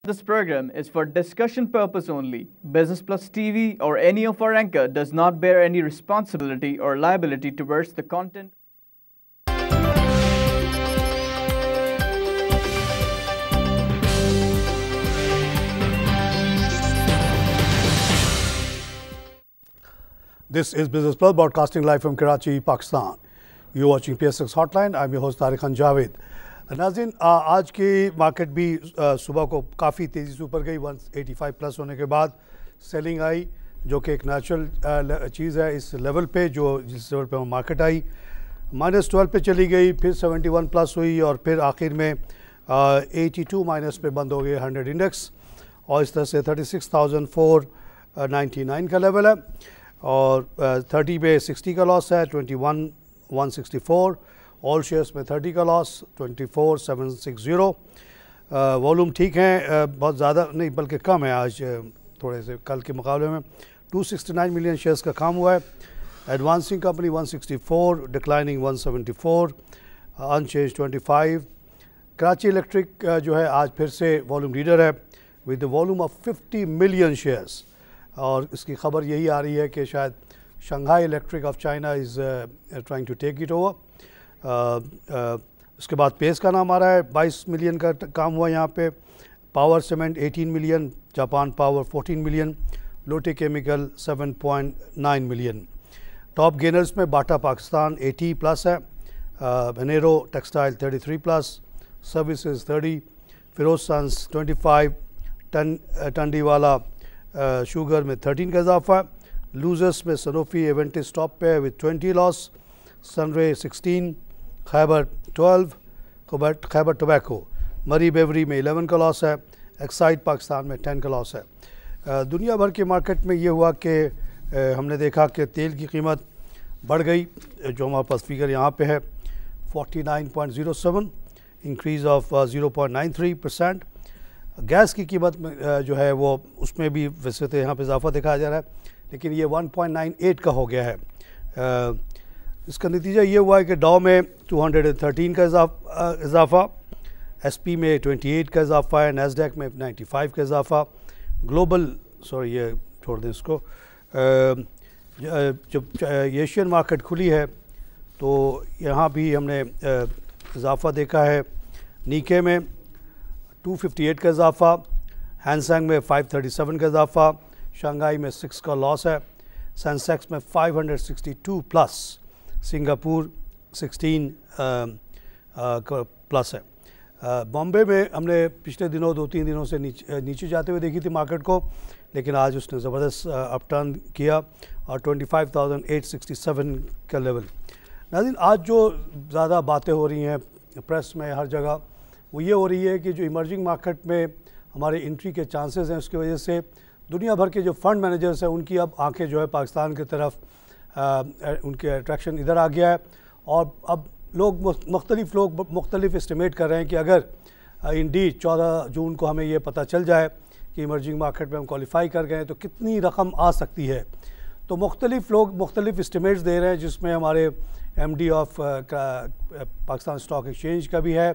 This program is for discussion purpose only. Business Plus TV or any of our anchor does not bear any responsibility or liability towards the content. This is Business Plus broadcasting live from Karachi, Pakistan. You're watching PSX Hotline. I'm your host Tariq Khan Javed. नाज़रीन आज की market भी सुबह को काफ़ी तेज़ी से ऊपर गई 185 प्लस होने के बाद सेलिंग आई जो कि एक नेचुरल चीज़ है इस लेवल पे जो जिस लेवल पे मार्केट आई -12 पे चली गई फिर 71 प्लस हुई और फिर आखिर में 82 माइनस पे बंद हो गए 100 इंडेक्स और इस तरह से 36,499 का लेवल है और 30 पे 60 का लॉस है 21,164 ऑल शेयर्स में 30 का लॉस 24,760 वॉल्यूम ठीक है बहुत ज़्यादा नहीं बल्कि कम है आज थोड़े से कल के मुकाबले में 269 मिलियन शेयर्स का काम हुआ है advancing company 164 declining 174 unchanged 25 Karachi electric जो है आज फिर से वॉल्यूम लीडर है with the volume of 50 million shares और इसकी खबर यही आ रही है कि शायद Shanghai electric of China is trying to take it over उसके बाद पेस का नाम आ रहा है 22 मिलियन का काम हुआ यहाँ पे power cement 18 million Japan power 14 million Lotte chemical 7.9 million top gainers में बाटा पाकिस्तान 80 प्लस है बनेरो textile 33 plus services 30 Ferozsons 25 Tandlianwala sugar में 13 का इजाफा लूजर्स में सनोफी एवेंटिस टॉप पे विद 20 लॉस सनरे 16 खैबर 12 खैबर टोबैको मरी बेवरी में 11 का लॉस है एक्साइड पाकिस्तान में 10 का लॉस है दुनिया भर के मार्केट में ये हुआ कि हमने देखा कि तेल की कीमत बढ़ गई जो हमारे पास फिगर यहाँ पे है 49.07 इंक्रीज़ ऑफ 0.93%। गैस की कीमत में जो है वो उसमें भी वैसे तो यहाँ पे इजाफा दिखाया जा रहा है लेकिन ये 1.98 का हो गया है इसका नतीजा ये हुआ है कि डॉ में 213 का इजाफा एसपी में 28 का इजाफा है नैस्डैक में 95 का इजाफा ग्लोबल सॉरी ये छोड़ दें इसको जब एशियन मार्केट खुली है तो यहाँ भी हमने इजाफा देखा है नीके में 258 का इजाफा हैंगसेंग में 537 का इजाफा शंघाई में 6 का लॉस है सेंसेक्स में 562 प्लस सिंगापुर 16 प्लस है बॉम्बे में हमने पिछले दिनों 2-3 दिनों से नीचे जाते हुए देखी थी मार्केट को लेकिन आज उसने ज़बरदस्त अपटर्न किया और 25,867 का लेवल नाज़रीन आज जो ज़्यादा बातें हो रही हैं प्रेस में हर जगह वो ये हो रही है कि जो इमर्जिंग मार्केट में हमारे एंट्री के चांसेस हैं उसकी वजह से दुनिया भर के जो फंड मैनेजर्स हैं उनकी अब आंखें जो है पाकिस्तान की तरफ उनके अट्रैक्शन इधर आ गया है और अब लोग मुख्तलिफ एस्टिमेट कर रहे हैं कि अगर इंडीड 14 जून को हमें ये पता चल जाए कि इमर्जिंग मार्केट में हम क्वालिफाई कर गए तो कितनी रकम आ सकती है तो मुख्तलिफ लोग मुख्तलिफ एस्टिमेट्स दे रहे हैं जिसमें हमारे MD of Pakistan stock exchange का भी है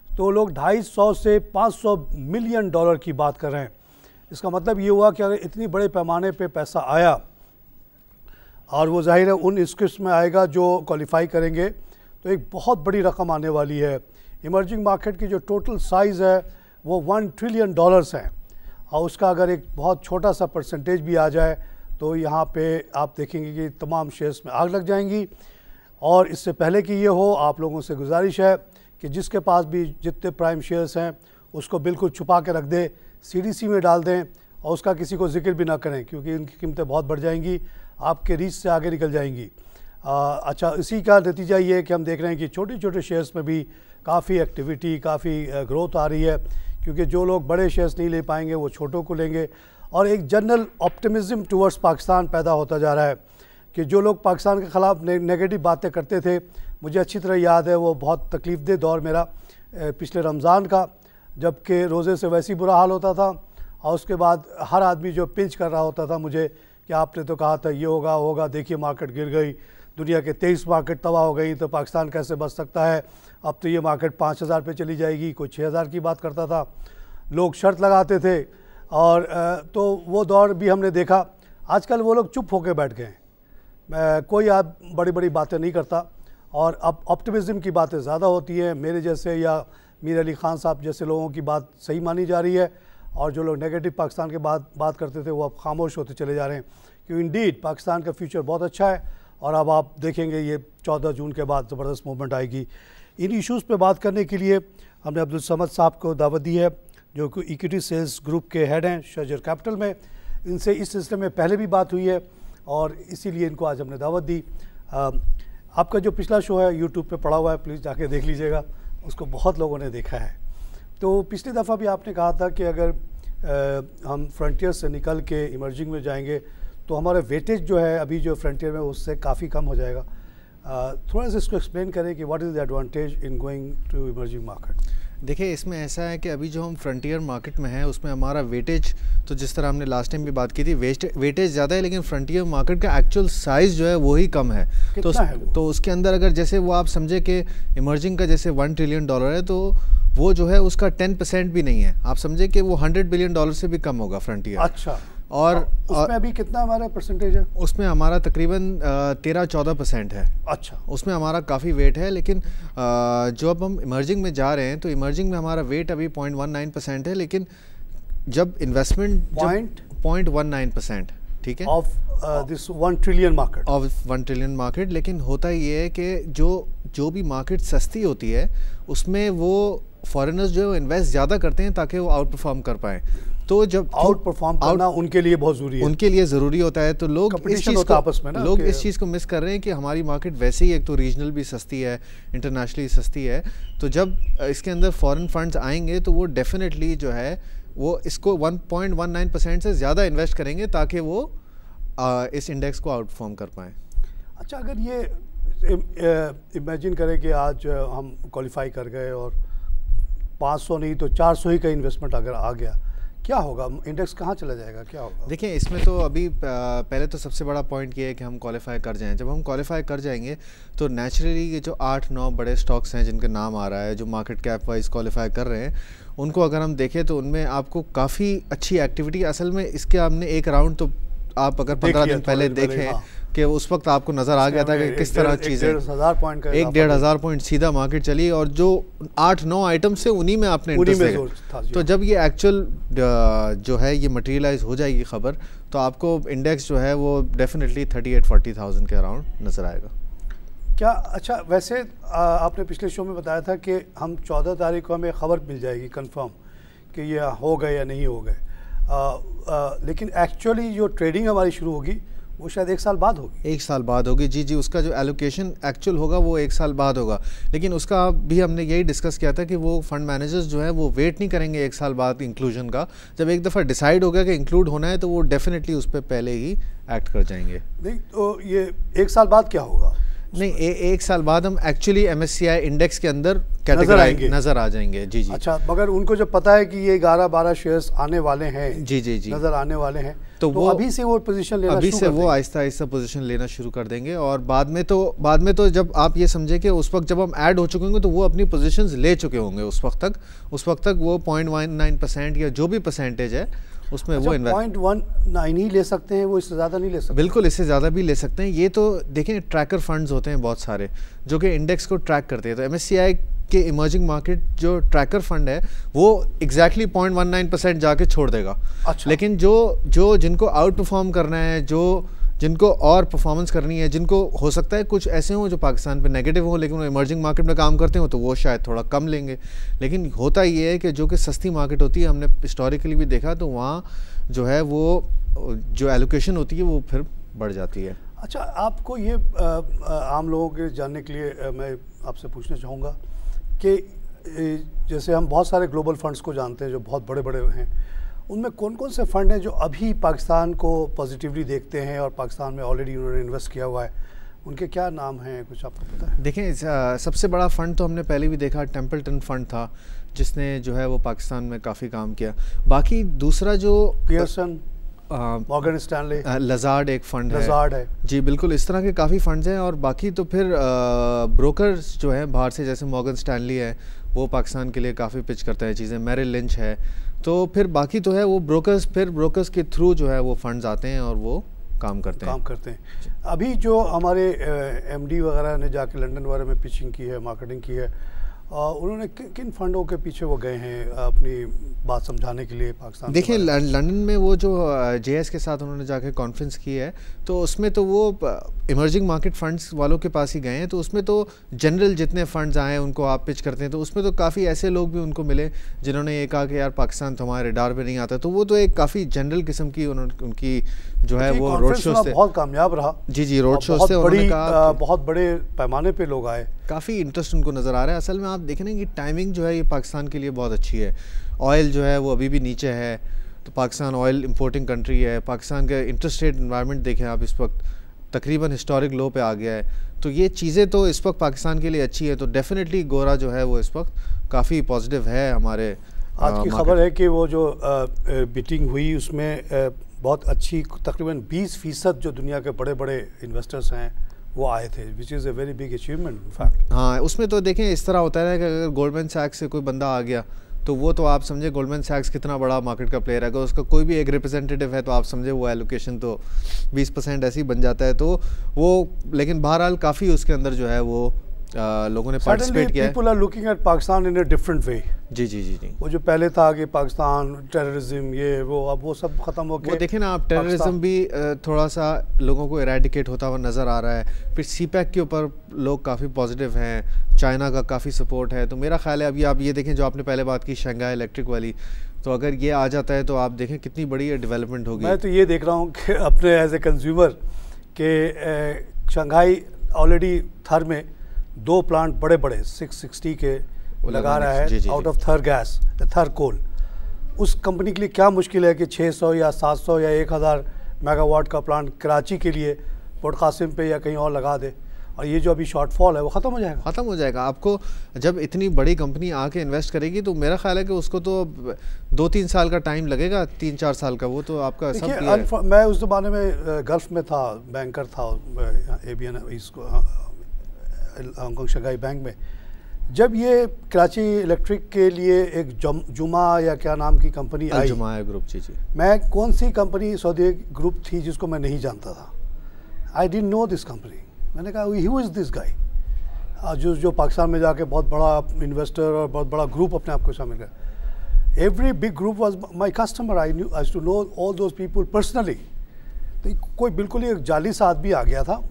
तो लोग 250 से 500 मिलियन डॉलर की बात कर रहे हैं इसका मतलब ये हुआ कि अगर इतनी बड़े पैमाने पे पैसा आया और वो जाहिर है उन इंस्टीट्यूट्स में आएगा जो क्वालिफाई करेंगे तो एक बहुत बड़ी रकम आने वाली है इमर्जिंग मार्केट की जो टोटल साइज़ है वो $1 ट्रिलियन हैं और उसका अगर एक बहुत छोटा सा परसेंटेज भी आ जाए तो यहाँ पे आप देखेंगे कि तमाम शेयर्स में आग लग जाएंगी और इससे पहले कि ये हो आप लोगों से गुजारिश है कि जिसके पास भी जितने प्राइम शेयर्स हैं उसको बिल्कुल छुपा के रख दें सीडीसी में डाल दें और उसका किसी को जिक्र भी ना करें क्योंकि उनकी कीमतें बहुत बढ़ जाएंगी आपके रीच से आगे निकल जाएंगी अच्छा इसी का नतीजा ये है कि हम देख रहे हैं कि छोटे छोटे शेयर्स में भी काफ़ी एक्टिविटी काफ़ी ग्रोथ आ रही है क्योंकि जो लोग बड़े शेयर्स नहीं ले पाएंगे वो छोटों को लेंगे और एक जनरल ऑप्टिमिज़म टुवर्ड्स पाकिस्तान पैदा होता जा रहा है कि जो लोग पाकिस्तान के ख़िलाफ़ नेगेटिव बातें करते थे मुझे अच्छी तरह याद है वो बहुत तकलीफ़देह दौर मेरा पिछले रमज़ान का जबकि रोज़े से वैसे ही बुरा हाल होता था और उसके बाद हर आदमी जो पिंच कर रहा होता था मुझे कि आपने तो कहा था ये होगा देखिए मार्केट गिर गई दुनिया के 23 मार्केट तबाह हो गई तो पाकिस्तान कैसे बच सकता है अब तो ये मार्केट 5,000 पे चली जाएगी कोई 6,000 की बात करता था लोग शर्त लगाते थे और तो वो दौर भी हमने देखा। आजकल वो लोग चुप होकर बैठ गए हैं, कोई आप बड़ी बड़ी बातें नहीं करता और अब ऑप्टिमिज्म की बातें ज़्यादा होती हैं। मेरे जैसे या मीर अली ख़ान साहब जैसे लोगों की बात सही मानी जा रही है और जो लोग नेगेटिव पाकिस्तान के बात करते थे वो अब खामोश होते चले जा रहे हैं कि इंडीड पाकिस्तान का फ्यूचर बहुत अच्छा है। और अब आप देखेंगे ये 14 जून के बाद ज़बरदस्त मूवमेंट आएगी। इन इश्यूज़ पे बात करने के लिए हमने अब्दुल समद साहब को दावत दी है, जो कि इक्विटी सेल्स ग्रुप के हेड हैं शजर कैपिटल में। इनसे इस सिलसिले में पहले भी बात हुई है और इसीलिए इनको आज हमने दावत दी। आपका जो पिछला शो है यूट्यूब पे पड़ा हुआ है, प्लीज़ जाके देख लीजिएगा, उसको बहुत लोगों ने देखा है। तो पिछली दफ़ा भी आपने कहा था कि अगर हम फ्रंटियर से निकल के इमर्जिंग में जाएंगे तो हमारा वेटेज जो है अभी जो फ्रंटियर में उससे काफ़ी कम हो जाएगा। थोड़ा सा इसको एक्सप्लेन करें कि what is the advantage in going to emerging market. देखिए, इसमें ऐसा है कि अभी जो हम फ्रंटियर मार्केट में हैं उसमें हमारा वेटेज, तो जिस तरह हमने लास्ट टाइम भी बात की थी, वेटेज ज़्यादा है, लेकिन फ्रंटियर मार्केट का एक्चुअल साइज़ जो है वो ही कम है। तो उसके अंदर अगर जैसे वो आप समझे कि इमर्जिंग का जैसे $1 ट्रिलियन है, तो वो जो है उसका 10% भी नहीं है। आप समझे कि वो $100 बिलियन से भी कम होगा फ्रंटियर। अच्छा। और उसमें अभी कितना हमारा परसेंटेज है? उसमें हमारा तकरीबन 13-14% है। अच्छा। उसमें हमारा काफ़ी वेट है, लेकिन जो अब हम इमर्जिंग में जा रहे हैं तो इमर्जिंग में हमारा वेट अभी 0.19% है, लेकिन जब इन्वेस्टमेंट 0.19%, ठीक है, of this 1 trillion market, of 1 trillion market. लेकिन होता ये है कि जो भी मार्केट सस्ती होती है उसमें वो फॉरेनर्स जो है वो इन्वेस्ट ज़्यादा करते हैं ताकि वो आउट परफॉर्म कर पाएँ। तो जब आउट परफॉर्म करना उनके लिए बहुत ज़रूरी है, उनके लिए ज़रूरी होता है। तो लोग इस चीज़ को मिस कर रहे हैं कि हमारी मार्केट वैसे ही एक तो रीजनल भी सस्ती है, इंटरनेशनली सस्ती है। तो जब इसके अंदर फॉरेन फंड्स आएंगे तो वो डेफिनेटली जो है वो इसको 1.19% से ज़्यादा इन्वेस्ट करेंगे ताकि वो इस इंडेक्स को आउट परफॉर्म कर पाएँ। अच्छा, अगर ये इमेजिन करें कि आज हम क्वालिफाई कर गए और 500 नहीं तो 400 ही का इन्वेस्टमेंट अगर आ गया, क्या होगा? इंडेक्स कहाँ चला जाएगा, क्या होगा? देखिए, इसमें तो अभी पहले तो सबसे बड़ा पॉइंट ये है कि हम क्वालिफाई कर जाएं। जब हम क्वालिफाई कर जाएंगे तो नेचुरली ये जो 8-9 बड़े स्टॉक्स हैं जिनका नाम आ रहा है, जो मार्केट कैप वाइज क्वालिफाई कर रहे हैं, उनको अगर हम देखें तो उनमें आपको काफ़ी अच्छी एक्टिविटी, असल में इसके हमने एक राउंड तो आप अगर 15 दिन पहले देखें कि उस वक्त आपको नज़र आ गया था कि किस तरह चीज़ें 1,500 पॉइंट सीधा मार्केट चली और जो 8-9 आइटम से उन्हीं में आपने इंटरेस्ट देखा। तो जब ये एक्चुअल जो है ये मटेरियलाइज हो जाएगी खबर, तो आपको इंडेक्स जो है वो डेफिनेटली 38-40,000 के अराउंड नज़र आएगा। क्या? अच्छा, वैसे आपने पिछले शो में बताया था कि हम 14 तारीख को हमें खबर मिल जाएगी कंफर्म कि ये हो गए या नहीं हो गए, लेकिन एक्चुअली जो ट्रेडिंग हमारी शुरू होगी वो शायद 1 साल बाद होगी। 1 साल बाद होगी, जी, उसका जो एलोकेशन एक्चुअल होगा वो 1 साल बाद होगा। लेकिन उसका भी हमने यही डिस्कस किया था कि वो फंड मैनेजर्स जो है वो वेट नहीं करेंगे 1 साल बाद इंक्लूजन का। जब एक दफ़ा डिसाइड हो गया कि इंक्लूड होना है तो वो डेफिनेटली उस पर पहले ही एक्ट कर जाएंगे। नहीं तो ये 1 साल बाद क्या होगा? नहीं, 1 साल बाद हम एक्चुअली MSCI इंडेक्स के अंदर नजर आ जाएंगे। जी। अच्छा, मगर उनको जब पता है कि ये 11-12 शेयर्स आने वाले हैं, जी, नजर आने वाले हैं, तो वो अभी से वो पोजीशन लेना अभी से वो आहिस्ता आहिस्ता पोजीशन लेना शुरू कर देंगे। और बाद में तो जब आप ये समझे कि उस वक्त जब हम ऐड हो चुके होंगे तो वो अपनी पोजीशंस ले चुके होंगे। उस वक्त तक वो 0.19% या जो भी परसेंटेज है उसमें वो 0.19 ही ले सकते हैं, वो इससे ज़्यादा नहीं ले सकते? बिल्कुल, इससे ज़्यादा भी ले सकते हैं। ये तो देखें, ट्रैकर फंड्स होते हैं बहुत सारे जो कि इंडेक्स को ट्रैक करते हैं। तो MSCI के इमर्जिंग मार्केट जो ट्रैकर फंड है वो एग्जैक्टली 0.19% जाके छोड़ देगा। अच्छा। लेकिन जो जिनको आउट परफॉर्म करना है, जिनको और परफॉर्मेंस करनी है, जिनको हो सकता है कुछ ऐसे हों जो पाकिस्तान पे नेगेटिव हो लेकिन वो इमर्जिंग मार्केट में काम करते हो, तो वो शायद थोड़ा कम लेंगे। लेकिन होता ये है कि जो कि सस्ती मार्केट होती है, हमने हिस्टोरिकली भी देखा, तो वहाँ जो है वो जो एलोकेशन होती है वो फिर बढ़ जाती है। अच्छा, आपको ये आम लोगों के जानने के लिए मैं आपसे पूछना चाहूँगा कि जैसे हम बहुत सारे ग्लोबल फंड्स को जानते हैं जो बहुत बड़े बड़े हैं, उनमें कौन कौन से फ़ंड हैं जो अभी पाकिस्तान को पॉजिटिवली देखते हैं और पाकिस्तान में ऑलरेडी उन्होंने इन्वेस्ट किया हुआ है? उनके क्या नाम हैं, कुछ आपको पता है? देखें, सबसे बड़ा फ़ंड तो हमने पहले भी देखा, टेम्पल्टन फ़ंड था जिसने जो है वो पाकिस्तान में काफ़ी काम किया। बाकी दूसरा जो पियर्सन, मॉर्गन स्टैनली, लजार्ड एक फ़ंड है। लजार्ड है, जी बिल्कुल, इस तरह के काफ़ी फ़ंड्स हैं। और बाकी तो फिर ब्रोकर्स जो हैं बाहर से, जैसे मॉर्गन स्टैनली है, वो पाकिस्तान के लिए काफ़ी पिच करता है चीज़ें। मेरिल लिंच है, तो फिर बाकी तो है वो ब्रोकर्स, फिर ब्रोकर्स के थ्रू जो है वो फंड्स आते हैं और वो काम करते हैं। अभी जो हमारे एमडी वगैरह ने जाके लंदन वगैरह में पिचिंग की है, मार्केटिंग की है, उन्होंने किन फंडों के पीछे वो गए हैं अपनी बात समझाने के लिए पाकिस्तान? देखिए लंदन में वो जो जेएस के साथ उन्होंने जाके कॉन्फ्रेंस की है, तो उसमें तो वो इमर्जिंग मार्केट फंड्स वालों के पास ही गए हैं। तो उसमें तो जनरल जितने फंड्स आए उनको आप पिच करते हैं, तो उसमें तो काफ़ी ऐसे लोग भी उनको मिले जिन्होंने ये कहा कि यार पाकिस्तान तो हमारे रडार पे नहीं आता। तो वो तो एक काफ़ी जनरल किस्म की उनकी जो है वो रोड शो से बहुत कामयाब रहा। जी रोड शो से उन्होंने कहा बहुत बड़े पैमाने पे लोग आए, काफ़ी इंटरेस्ट उनको नज़र आ रहा है। असल में आप देखें ना कि टाइमिंग जो है ये पाकिस्तान के लिए बहुत अच्छी है। ऑयल जो है वो अभी भी नीचे है, तो पाकिस्तान ऑयल इंपोर्टिंग कंट्री है। पाकिस्तान का इंटरेस्ट रेट एनवायरनमेंट देखें आप, इस वक्त तकरीबन हिस्टोरिक लो पे आ गया है। तो ये चीज़ें तो इस वक्त पाकिस्तान के लिए अच्छी है। तो डेफिनेटली गोरा जो है वो इस वक्त काफ़ी पॉजिटिव है हमारे। आज की खबर है कि वो जो बीटिंग हुई उसमें बहुत अच्छी, तकरीबन 20% जो दुनिया के बड़े बड़े इन्वेस्टर्स हैं वो आए थे, which is a very big achievement in fact. हाँ, उसमें तो देखें इस तरह होता है कि अगर गोल्डमैन सैक्स से कोई बंदा आ गया तो वो तो आप समझे गोल्डमैन सैक्स कितना बड़ा मार्केट का प्लेयर है। अगर उसका कोई भी एक रिप्रेजेंटेटिव है तो आप समझे वो एलोकेशन तो 20% ऐसे ही बन जाता है। तो वो लेकिन बहरहाल काफ़ी उसके अंदर जो है वो लोगों ने पार्टिसिपेट किया है। People are looking at Pakistan in a different way. जी। वो जो पहले था कि पाकिस्तान टेररिज्म ये वो, अब वो सब खत्म हो गया। वो देखें ना आप, टेररिज्म भी थोड़ा सा लोगों को इरेडिकेट होता हुआ नज़र आ रहा है। फिर सीपैक के ऊपर लोग काफ़ी पॉजिटिव हैं, चाइना का काफ़ी सपोर्ट है। तो मेरा ख्याल है अभी आप ये देखें जो आपने पहले बात की शंघाई इलेक्ट्रिक वाली, तो अगर ये आ जाता है तो आप देखें कितनी बड़ी डेवलपमेंट होगी। मैं तो ये देख रहा हूँ कि अपने एज ए कंज्यूमर के शंघाई ऑलरेडी थर में 2 प्लांट बड़े बड़े 660 के लगा रहा है आउट ऑफ थर गैस, थर कोल। उस कंपनी के लिए क्या मुश्किल है कि 600 या 700 या 1000 मेगावाट का प्लांट कराची के लिए पोर्ट कासिम पे या कहीं और लगा दे, और ये जो अभी शॉर्टफॉल है वो ख़त्म हो जाएगा। आपको जब इतनी बड़ी कंपनी आके इन्वेस्ट करेगी तो मेरा ख्याल है कि उसको तो 2-3 साल का टाइम लगेगा, 3-4 साल का। वो तो आपका सब मैं उस ज़माने में गल्फ़ में था, बैंकर था ABN इसको हांगकॉन्ग शंघाई बैंक में। जब ये कराची इलेक्ट्रिक के लिए एक जुमा या क्या नाम की कंपनी आई, जुमा ग्रुप, जी मैं कौन सी कंपनी सऊदी ग्रुप थी जिसको मैं नहीं जानता था, I didn't know this company. मैंने कहा हु इज़ दिस गाय, जो पाकिस्तान में जाके बहुत बड़ा इन्वेस्टर और बहुत बड़ा ग्रुप अपने आप को शामिल कर। Every big group was my customer, I to know all those people personally. तो कोई बिल्कुल ही एक जाली सा आदमी आ गया था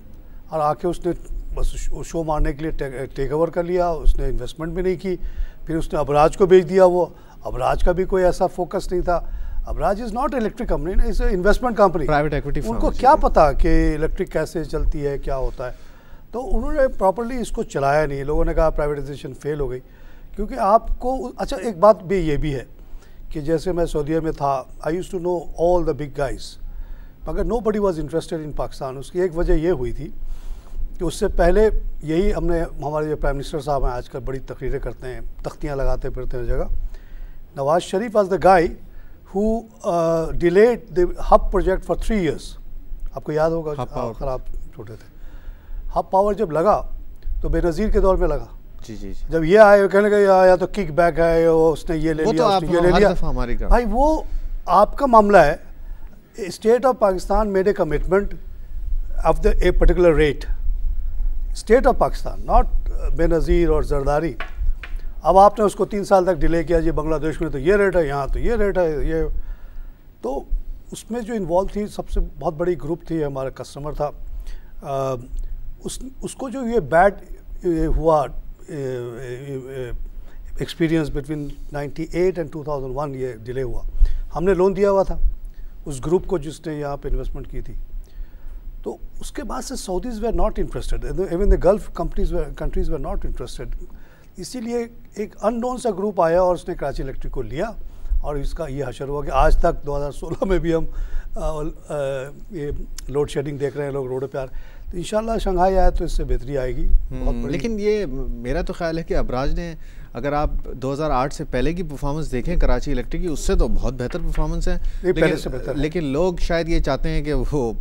और आके उसने बस शो मारने के लिए टेक ओवर कर लिया। उसने इन्वेस्टमेंट भी नहीं की। फिर उसने अबराज को बेच दिया। वो अबराज का भी कोई ऐसा फोकस नहीं था। Abraj is not electric company, is investment company, private equity. उनको क्या पता कि इलेक्ट्रिक कैसे चलती है, क्या होता है। तो उन्होंने प्रॉपर्ली इसको चलाया नहीं। लोगों ने कहा प्राइवेटाइजेशन फेल हो गई। क्योंकि आपको अच्छा एक बात भी ये भी है कि जैसे मैं सऊदीया में था, I used to know all the big guys, मगर nobody was interested in Pakistan. उसकी एक वजह ये हुई थी कि उससे पहले यही हमारे जो प्राइम मिनिस्टर साहब हैं आजकल बड़ी तकरीरें करते हैं, तख्तियाँ लगाते फिरते हैं जगह। Nawaz Sharif was the guy who delayed the Hub project for 3 years। आपको याद होगा, ख़राब छोटे थे। हब पावर जब लगा तो बेनज़ीर के दौर में लगा। जी। जब ये आए कहने लगे या तो किक बैक है, उसने ये ले लिया, उसने ये ले लिया। भाई वो आपका मामला है। State of Pakistan made a commitment of the a particular rate, state of Pakistan, not Benazir और जरदारी। अब आपने उसको 3 साल तक डिले किया। जी बांग्लादेश में तो ये रेट है, यहाँ तो ये रेट है, ये तो उसमें जो इन्वॉल्व थी सबसे बहुत बड़ी ग्रुप थी, हमारा कस्टमर था। उसको जो ये बैड हुआ एक्सपीरियंस बिटवीन 98 and 2001 ये डिले हुआ। हमने लोन दिया हुआ था उस ग्रुप को जिसने यहाँ पे इन्वेस्टमेंट की थी। तो उसके बाद से Saudis way not interested, even the gulf countries way not interested. इसीलिए एक अननोन सा ग्रुप आया और उसने कराची इलेक्ट्रिक को लिया और इसका ये हशर हुआ कि आज तक 2016 में भी हम ये लोड शेडिंग देख रहे हैं, लोग रोड पे आ रहे हैं। तो इंशाल्लाह शंघाई आए तो इससे बेहतरी आएगी बहुत। लेकिन ये मेरा तो ख्याल है कि अबराज ने, अगर आप 2008 से पहले की परफॉर्मेंस देखें कराची इलेक्ट्रिक की, उससे तो बहुत बेहतर परफॉर्मेंस है। पहले से बेहतर है। लेकिन लोग शायद ये चाहते हैं कि वो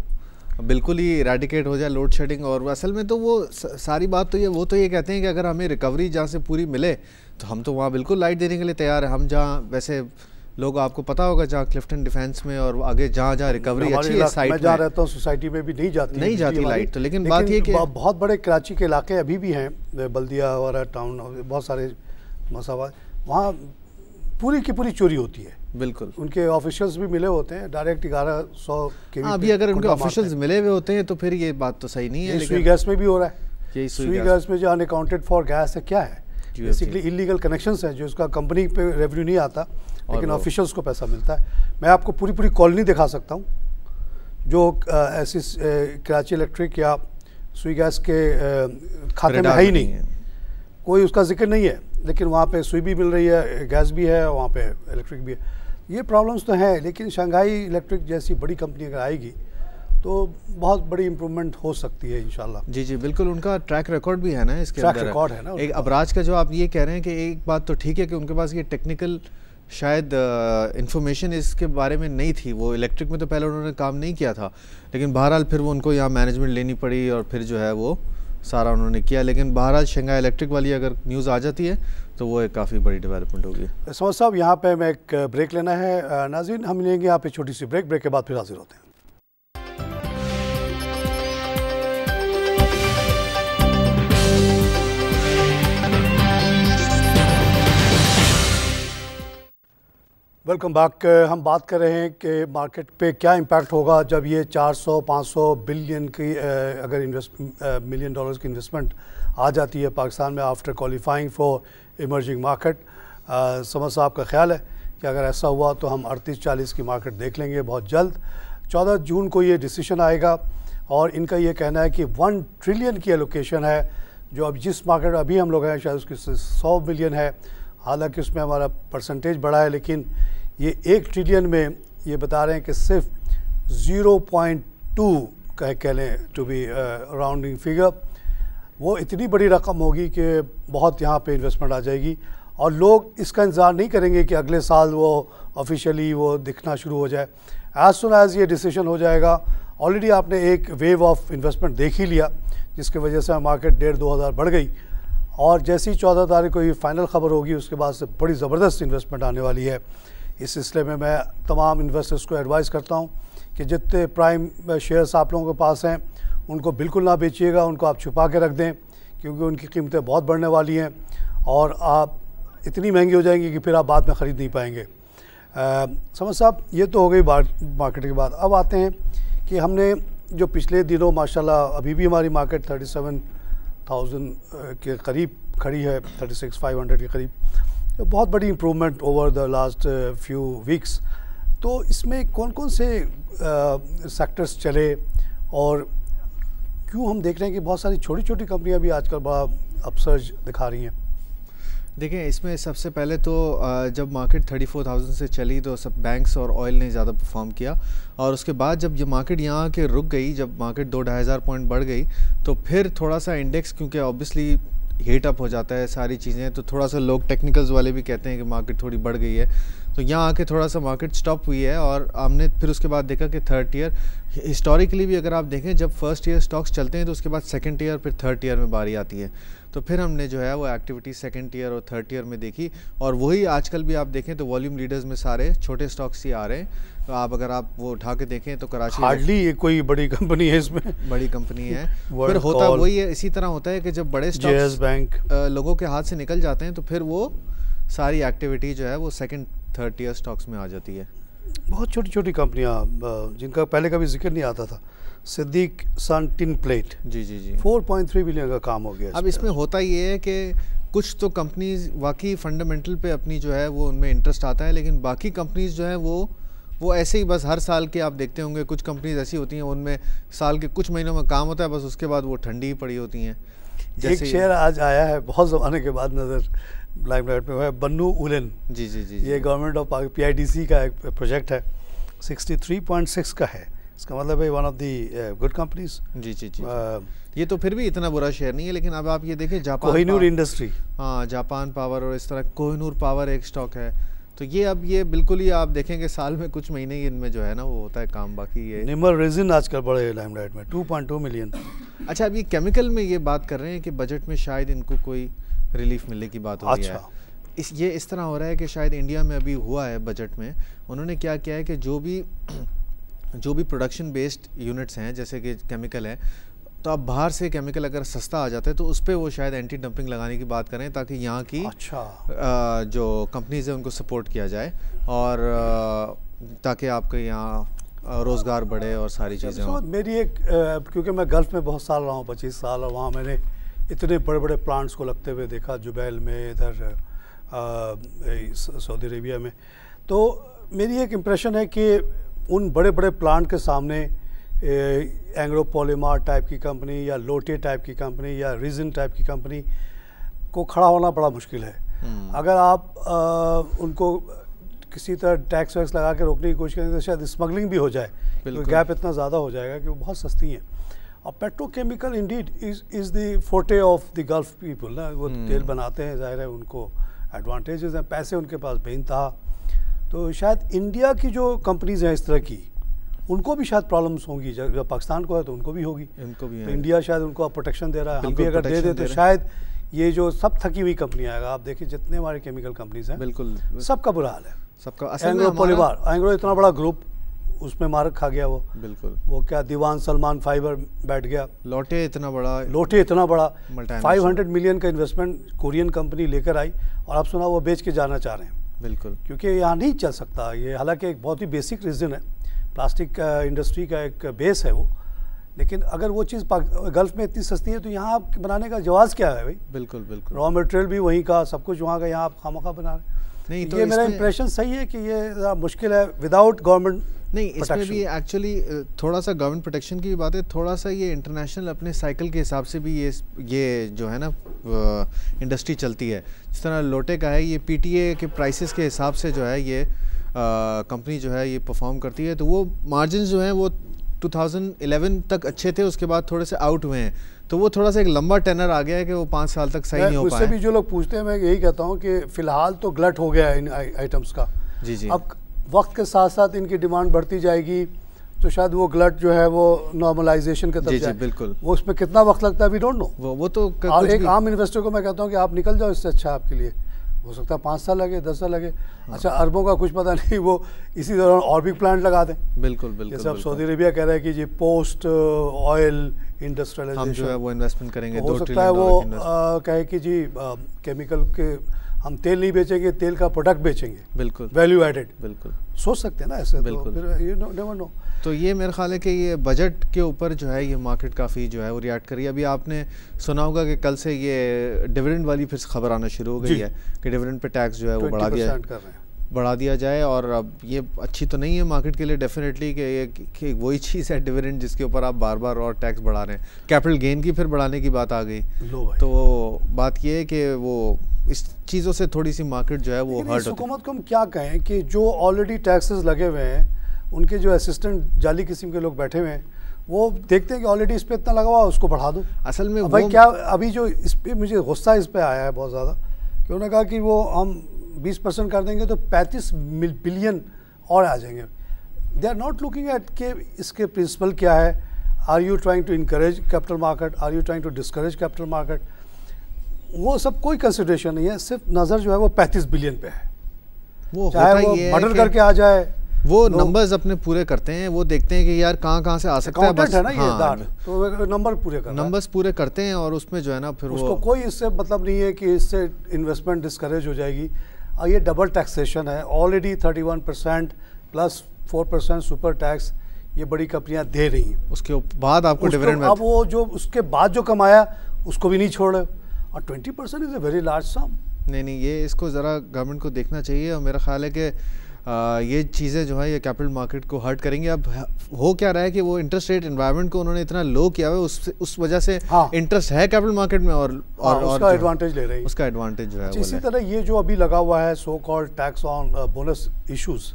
बिल्कुल ही इरेडिकेट हो जाए लोड शेडिंग। और असल में तो वो सारी बात तो वो तो ये कहते हैं कि अगर हमें रिकवरी जहाँ से पूरी मिले तो हम तो वहाँ बिल्कुल लाइट देने के लिए तैयार है। हम जहाँ वैसे लोग, आपको पता होगा जहाँ क्लिफ्टन डिफेंस में और आगे जहाँ रिकवरी अच्छी है साइट में, जहाँ रहता हूँ सोसाइटी में भी नहीं जाती लाइट। तो लेकिन बात ये कि बहुत बड़े कराची के इलाके अभी भी हैं, बल्दिया और टाउन, बहुत सारे मसावा, वहाँ पूरी की पूरी चोरी होती है। बिल्कुल, उनके ऑफिशियल्स भी मिले होते हैं डायरेक्ट 1100 के। अभी अगर उनके ऑफिशियल्स मिले हुए होते हैं तो फिर ये बात तो सही नहीं है। सुई गैस में भी हो रहा है। सुई गैस में जो अनअकाउंटेड फॉर गैस है, क्या है बेसिकली इलीगल कनेक्शंस हैं, जो उसका कंपनी पे रेवेन्यू नहीं आता लेकिन ऑफिशियल्स को पैसा मिलता है। मैं आपको पूरी पूरी कॉलोनी दिखा सकता हूँ जो ऐसी कराची इलेक्ट्रिक या सुई गैस के खाते में है ही नहीं, कोई उसका जिक्र नहीं है, लेकिन वहाँ पे सुई भी मिल रही है, गैस भी है, वहाँ पे इलेक्ट्रिक भी है। ये प्रॉब्लम्स तो हैं, लेकिन शंघाई इलेक्ट्रिक जैसी बड़ी कंपनी अगर आएगी तो बहुत बड़ी इंप्रूवमेंट हो सकती है इंशाल्लाह। जी जी बिल्कुल, उनका ट्रैक रिकॉर्ड भी है ना इसके अंदर, ट्रैक रिकॉर्ड है ना। एक अबराज का जो आप ये कह रहे हैं कि एक बात तो ठीक है कि उनके पास ये टेक्निकल शायद इंफॉर्मेशन इसके बारे में नहीं थी, वो इलेक्ट्रिक में तो पहले उन्होंने काम नहीं किया था, लेकिन बहरहाल फिर वो उनको यहाँ मैनेजमेंट लेनी पड़ी और फिर जो है वो सारा उन्होंने किया। लेकिन बहरहाल शंघाई इलेक्ट्रिक वाली अगर न्यूज़ आ जाती है तो वो एक काफ़ी बड़ी डेवलपमेंट होगी। समझ साहब, यहाँ पे मैं एक ब्रेक लेना है। नाज़रीन, हम लेंगे यहाँ पे छोटी सी ब्रेक के बाद फिर हाजिर होते हैं। Welcome back. हम बात कर रहे हैं कि मार्केट पे क्या इम्पैक्ट होगा जब ये 400-500 बिलियन की अगर मिलियन डॉलर्स की इन्वेस्टमेंट आ जाती है पाकिस्तान में after qualifying for emerging market. समझ साहब का ख्याल है कि अगर ऐसा हुआ तो हम 38-40 की मार्केट देख लेंगे बहुत जल्द। 14 जून को ये डिसीजन आएगा और इनका ये कहना है कि 1 ट्रिलियन की एलोकेशन है, जो अब जिस मार्केट अभी हम लोग हैं शायद उसकी 100 बिलियन है, हालांकि उसमें हमारा परसेंटेज बढ़ा है, लेकिन ये 1 ट्रिलियन में ये बता रहे हैं कि सिर्फ 0.2 कह लें टू बी राउंडिंग फिगर, वो इतनी बड़ी रकम होगी कि बहुत यहाँ पे इन्वेस्टमेंट आ जाएगी और लोग इसका इंतज़ार नहीं करेंगे कि अगले साल वो ऑफिशियली वो दिखना शुरू हो जाए। एज सुन एज ये डिसीजन हो जाएगा, ऑलरेडी आपने एक वेव ऑफ इन्वेस्टमेंट देख ही लिया जिसकी वजह से मार्केट 1,500-2 हज़ार बढ़ गई और जैसी 14 तारीख को ये फाइनल ख़बर होगी उसके बाद से बड़ी ज़बरदस्त इन्वेस्टमेंट आने वाली है। इस सिलसिले में मैं तमाम इन्वेस्टर्स को एडवाइस करता हूँ कि जितने प्राइम शेयर्स आप लोगों के पास हैं उनको बिल्कुल ना बेचिएगा, उनको आप छुपा के रख दें क्योंकि उनकी कीमतें बहुत बढ़ने वाली हैं और आप इतनी महंगी हो जाएंगी कि फिर आप बाद में ख़रीद नहीं पाएंगे। समझ साहब, ये तो हो गई मार्केट की बात। अब आते हैं कि हमने जो पिछले दिनों माशाल्लाह अभी भी हमारी मार्केट 37,000 के करीब खड़ी है, 36,500 के करीब, तो बहुत बड़ी improvement over the last few weeks. तो इसमें कौन कौन से सेक्टर्स चले और क्यों हम देख रहे हैं कि बहुत सारी छोटी छोटी कंपनियां भी आजकल बड़ा अपसर्ज दिखा रही हैं? देखें, इसमें सबसे पहले तो जब मार्केट 34,000 से चली तो सब बैंक्स और ऑयल ने ज़्यादा परफॉर्म किया और उसके बाद जब ये मार्केट यहाँ के रुक गई, जब मार्केट 2-2,500 पॉइंट बढ़ गई तो फिर थोड़ा सा इंडेक्स, क्योंकि ऑब्वियसली हीट अप हो जाता है सारी चीज़ें, तो थोड़ा सा लोग टेक्निकल्स वाले भी कहते हैं कि मार्केट थोड़ी बढ़ गई है, तो यहाँ आके थोड़ा सा मार्केट स्टॉप हुई है। और हमने फिर उसके बाद देखा कि थर्ड ईयर हिस्टोरिकली भी अगर आप देखें, जब फर्स्ट ईयर स्टॉक्स चलते हैं तो उसके बाद सेकंड ईयर फिर थर्ड ईयर में बारी आती है, तो फिर हमने जो है वो एक्टिविटी सेकंड ईयर और थर्ड ईयर में देखी और वही आजकल भी आप देखें तो वॉल्यूम लीडर्स में सारे छोटे स्टॉक्स ही आ रहे हैं। तो आप अगर आप वो उठा के देखें तो कराची हार्डली कोई बड़ी कंपनी है, इसमें बड़ी कंपनी है। फिर होता वही है, इसी तरह होता है कि जब बड़े स्टॉक्स बैंक लोगों के हाथ से निकल जाते हैं तो फिर वो सारी एक्टिविटी जो है वो सेकंड थर्ड ईयर स्टॉक्स में आ जाती है। बहुत छोटी छोटी कंपनियां जिनका पहले कभी जिक्र नहीं आता था, सिद्दीक सन टिन प्लेट, जी जी जी 4.3 बिलियन का काम हो गया। अब इसमें होता ये है कि कुछ तो कंपनीज वाकई फंडामेंटल पे अपनी जो है वो उनमें इंटरेस्ट आता है, लेकिन बाकी कंपनीज जो है वो ऐसे ही बस हर साल के आप देखते होंगे कुछ कंपनीज ऐसी होती हैं उनमें साल के कुछ महीनों में काम होता है, बस उसके बाद वो ठंडी ही पड़ी होती हैं। एक शेयर आज आया है बहुत ज़माने के बाद नज़र लाइमलाइट में, है बन्नू उलन। जी जी जी ये गवर्नमेंट ऑफ PIDC का एक प्रोजेक्ट है, 63.6 का है, इसका मतलब है one of the good companies. जी जी जी ये तो फिर भी इतना बुरा शेयर नहीं है, लेकिन अब आप ये देखें जापान कोहिनूर इंडस्ट्री, हाँ जापान पावर और इस तरह कोहिनूर पावर एक स्टॉक है, तो ये अब ये बिल्कुल ही आप देखेंगे साल में कुछ महीने ही इनमें जो है ना वो होता है काम। बाकी ये निमर रेजिन आजकल बड़े लाइमलाइट में 2.2 मिलियन। अच्छा, अब ये केमिकल में ये बात कर रहे हैं कि बजट में शायद इनको कोई रिलीफ मिलने की बात हो रही है, ये इस तरह हो रहा है कि शायद इंडिया में अभी हुआ है बजट में, उन्होंने क्या किया है कि जो भी प्रोडक्शन बेस्ड यूनिट्स हैं जैसे कि केमिकल है, तो अब बाहर से केमिकल अगर सस्ता आ जाता है तो उस पर वो शायद एंटी डंपिंग लगाने की बात करें ताकि यहाँ की जो कंपनीज है उनको सपोर्ट किया जाए और ताकि आपके यहाँ रोज़गार बढ़े और सारी चीज़ें हों। मेरी एक क्योंकि मैं गल्फ़ में बहुत साल रहा हूँ, 25 साल, और वहाँ मैंने इतने बड़े बड़े प्लांट्स को लगते हुए देखा, जुबैल में, इधर सऊदी अरेबिया में। तो मेरी एक इम्प्रेशन है कि उन बड़े बड़े प्लांट के सामने एंग्रो पॉलीमर टाइप की कंपनी या लोटे टाइप की कंपनी या रीजन टाइप की कंपनी को खड़ा होना बड़ा मुश्किल है। अगर आप उनको किसी तरह टैक्स वैक्स लगा के रोकने की कोशिश करें तो शायद स्मगलिंग भी हो जाए, क्योंकि गैप इतना ज़्यादा हो जाएगा कि वो बहुत सस्ती हैं। और पेट्रोकेमिकल इंडीड इज़ द फोटे ऑफ द गल्फ पीपल ना, वो तेल बनाते हैं, जाहिर है उनको एडवांटेजेस हैं, पैसे उनके पास बेइंतहा। तो शायद इंडिया की जो कंपनीज़ हैं इस तरह की, उनको भी शायद प्रॉब्लम्स होंगी। जब पाकिस्तान को है तो उनको भी होगी, इनको भी तो इंडिया शायद उनको प्रोटेक्शन दे रहा है। हम भी अगर दे दे तो शायद ये जो सब थकी हुई कंपनी आएगा, आप देखिए जितने हमारे केमिकल कंपनीज हैं बिल्कुल सबका बुरा हाल है, सबका। एंग्रो पॉलीमर, एंग्रो इतना बड़ा ग्रुप, उसमें मार खा गया वो, बिल्कुल। वो क्या दीवान सलमान फाइबर बैठ गया, लोटे इतना बड़ा 500 मिलियन का इन्वेस्टमेंट कोरियन कंपनी लेकर आई, और आप सुना वो बेच के जाना चाह रहे हैं, बिल्कुल, क्योंकि यहाँ नहीं चल सकता ये। हालांकि एक बहुत ही बेसिक रीज़न है, प्लास्टिक इंडस्ट्री का एक बेस है वो, लेकिन अगर वो चीज़ गल्फ में इतनी सस्ती है तो यहाँ आप बनाने का जवाज़ क्या है भाई? बिल्कुल बिल्कुल, रॉ मटेरियल भी वहीं का, सब कुछ वहाँ का, यहाँ आप खामखा बना रहे नहीं। तो ये मेरा इंप्रेशन सही है कि ये मुश्किल है विदाउट गवर्नमेंट नहीं। इसमें भी एक्चुअली थोड़ा सा गवर्नमेंट प्रोटेक्शन की भी बात है, थोड़ा सा ये इंटरनेशनल अपने साइकिल के हिसाब से भी ये जो है ना इंडस्ट्री चलती है। जिस तरह लोटे का है, ये पीटीए के प्राइसेस के हिसाब से जो है ये कंपनी जो है ये परफॉर्म करती है। तो वो मार्जिन जो हैं वो 2011 तक अच्छे थे, उसके बाद थोड़े से आउट हुए हैं, तो वो थोड़ा सा एक लंबा टेनर आ गया है कि वो 5 साल तक सही नहीं हो पाया। उससे भी जो लोग पूछते हैं, मैं यही कहता हूँ कि फ़िलहाल तो गलत हो गया है इन आइटम्स का। जी जी। अब वक्त के साथ साथ इनकी डिमांड बढ़ती जाएगी, तो शायद वो गलत जो है वो नॉर्मलाइजेशन की तरफ जाए। बिल्कुल। वो उसमें कितना वक्त लगता है वी डोंट नो। वो तो एक आम इन्वेस्टर को मैं कहता हूँ कि आप निकल जाओ, इससे अच्छा आपके लिए हो सकता है 5 साल लगे, 10 साल लगे। अच्छा, अरबों का कुछ पता नहीं, वो इसी दौरान और भी प्लांट लगा दें। बिल्कुल बिल्कुल। जैसे अब सऊदी अरेबिया कह रहा है कि जी पोस्ट ऑयल इंडस्ट्रियलाइजेशन हम जो है वो इन्वेस्टमेंट करेंगे, हो सकता है वो कहे कि जी केमिकल के हम तेल नहीं बेचेंगे, तेल का प्रोडक्ट बेचेंगे, बिल्कुल वैल्यू एडेड, बिल्कुल सोच सकते हैं ना ऐसे, बिल्कुल। तो फिर यू नेवर नो। तो ये मेरा ख्याल है कि ये बजट के ऊपर जो है ये मार्केट काफ़ी जो है वो रिएक्ट करी। अभी आपने सुना होगा कि कल से ये डिविडेंड वाली फिर खबर आना शुरू हो गई है कि डिविडेंड पे टैक्स जो है वो बढ़ा दिया जाए। और अब ये अच्छी तो नहीं है मार्केट के लिए डेफिनेटली कि वही चीज़ है डिविडेंड जिसके ऊपर आप बार बार और टैक्स बढ़ा रहे हैं। कैपिटल गेन की फिर बढ़ाने की बात आ गई, तो बात ये है कि वो इस चीज़ों से थोड़ी सी मार्केट जो है वो हर्ट होती है। हुकूमत को हम क्या कहें कि जो ऑलरेडी टैक्सेस लगे हुए हैं, उनके जो असिस्टेंट जाली किस्म के लोग बैठे हुए हैं, वो देखते हैं कि ऑलरेडी इस पे इतना लगा हुआ, उसको बढ़ा दो। असल में भाई क्या अभी जो इस पे मुझे गुस्सा इस पे आया है बहुत ज़्यादा, कि उन्होंने कहा कि वो हम 20% कर देंगे तो 35 बिलियन और आ जाएंगे। They are not looking at के इसके प्रिंसिपल क्या है। Are you trying to encourage capital market, are you trying to discourage capital market? वो सब कोई कंसिडरेशन नहीं है, सिर्फ नज़र जो है वो 35 बिलियन पे है। वो चाहे वो मर्डर करके आ जाए, वो नंबर्स अपने पूरे करते हैं, वो देखते हैं कि यार कहाँ से आ सकता है, बस है ना ये दार, तो नंबर पूरे करते हैं, नंबर्स पूरे करते हैं, और उसमें जो है ना फिर उसको कोई इससे मतलब नहीं है कि इससे इन्वेस्टमेंट डिस्करेज हो जाएगी। और ये डबल टैक्सेशन है, ऑलरेडी 31% प्लस 4% सुपर टैक्स ये बड़ी कंपनियां दे रही हैं। उसके बाद आपको डिविडेंड, अब वो जो उसके बाद जो कमाया उसको भी नहीं छोड़ रहे, और 20% इज़ अ वेरी लार्ज सम। नहीं, ये इसको ज़रा गवर्नमेंट को देखना चाहिए, और मेरा ख्याल है कि ये चीज़ें जो है ये कैपिटल मार्केट को हर्ट करेंगी। अब हो क्या रहा है कि वो इंटरेस्ट रेट एनवायरनमेंट को उन्होंने इतना लो किया है, उस वजह से इंटरेस्ट है कैपिटल मार्केट में, और उसका एडवांटेज ले रही है, उसका एडवांटेज जो है। इसी तरह ये जो अभी लगा हुआ है so called tax on bonus issues,